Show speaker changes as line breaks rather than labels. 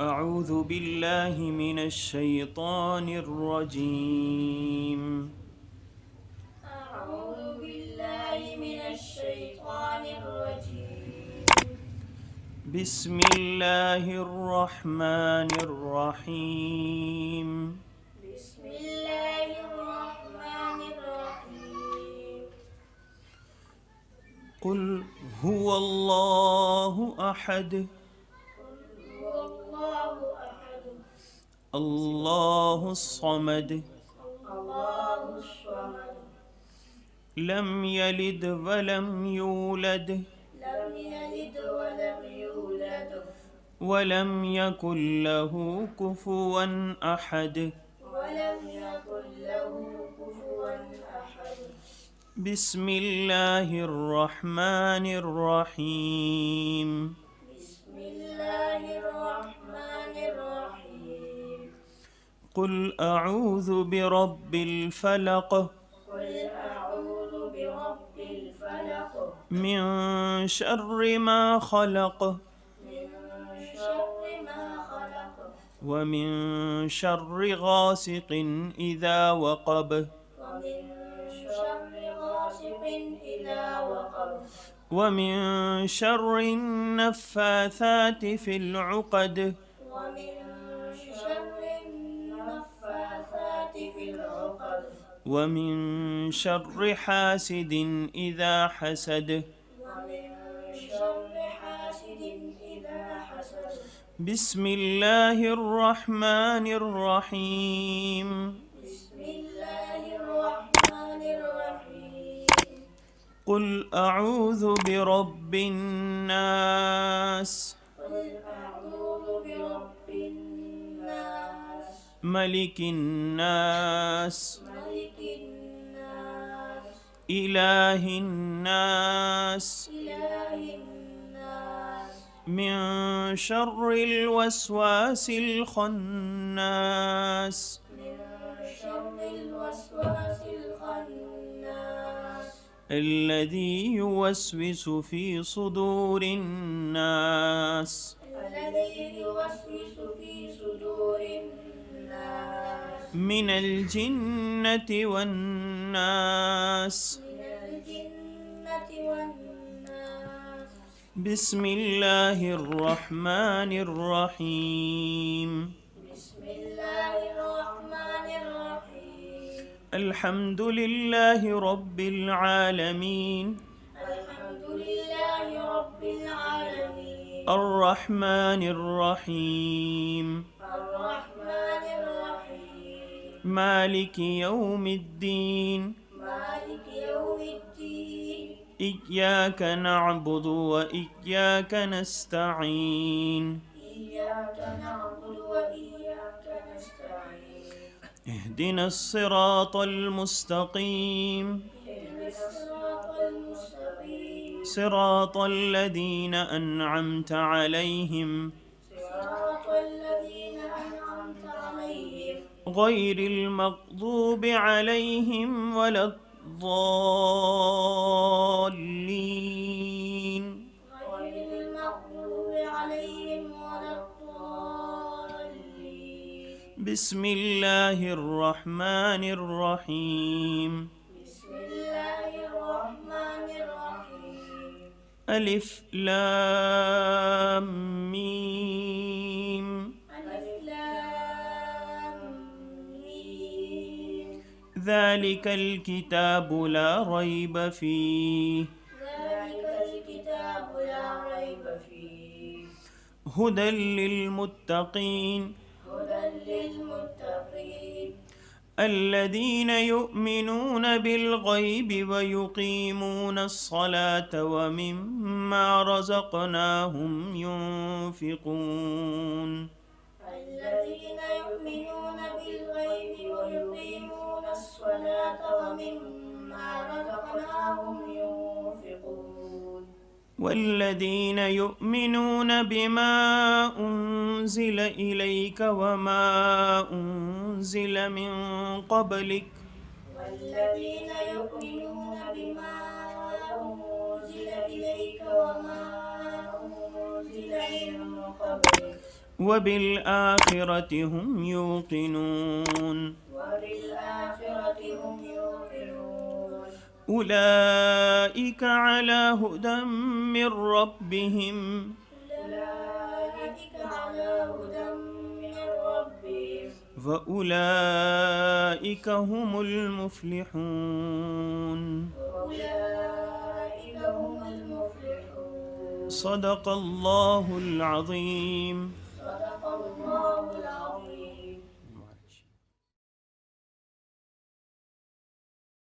أعوذ بالله من الشيطان الرجيم.
أعوذ بالله من الشيطان الرجيم.
بسم الله الرحمن الرحيم.
بسم الله الرحمن الرحيم.
قل هو الله أحد
قل هو الله أحد
الله الصمد
الله الصمد
لم يلد ولم يولد
لم يلد ولم يولد
ولم يكن له كفوا أحد.
ولم يكن له كفوا أحد.
بسم الله الرحمن الرحيم.
بسم الله الرحمن الرحيم.
قل أعوذ برب الفلق
قل أعوذ برب الفلق
من شر ما خلق
من شر ما خلق
ومن شر غاسق إذا وقب
ومن شر غاسق إذا وقب
ومن شر النفاثات في العقد
ومن شر النفاثات في العقد
ومن شر حاسد إذا حسد.
ومن شر حاسد إذا حسد.
بسم الله الرحمن الرحيم.
بسم الله الرحمن الرحيم.
قل أعوذ برب الناس
قل أعوذ برب الناس
ملك الناس
ملك الناس
إله الناس
إله الناس
من شر الوسواس الخناس
من شر الوسواس الخناس
الذي يوسوس في صدور الناس
الذي يوسوس في صدور الناس
من الجنة والناس.
من الجنة والناس.
بسم الله الرحمن الرحيم.
بسم الله الرحمن الرحيم.
الحمد لله رب العالمين
الحمد لله رب العالمين.
الرحمن الرحيم
الرحمن الرحيم.
مالك يوم الدين
مالك يوم الدين.
إياك نعبد وإياك نستعين
إياك نعبد وإياك نستعين.
اهدنا الصراط المستقيم
اهدنا الصراط المستقيم.
صراط الذين أنعمت عليهم
صراط الذين أنعمت عليهم
غير المغضوب عليهم ولا الضالين.
غير المغضوب عليهم ولا الضالين.
بسم الله الرحمن الرحيم.
بسم الله الرحمن الرحيم.
ألف لام ميم
ألف لام ميم.
ذلك الكتاب لا ريب فيه
ذلك الكتاب لا ريب فيه
هدى للمتقين
هدى للمتقين
الذين يؤمنون بالغيب ويقيمون الصلاة ومما رزقناهم ينفقون.
الذين يؤمنون بالغيب ويقيمون الصلاة ومما رزقناهم ينفقون.
والذين يؤمنون بما أنزل إليك وما أنزل من قبلك
والذين يؤمنون بما أنزل إليك وما أنزل من قبلك
وبالآخرة هم يوقنون
وبالآخرة هم يوقنون
أولئك على هدى من ربهم
أولئك على هدى من ربهم
وأولئك هم المفلحون
وأولئك هم المفلحون
صدق الله العظيم.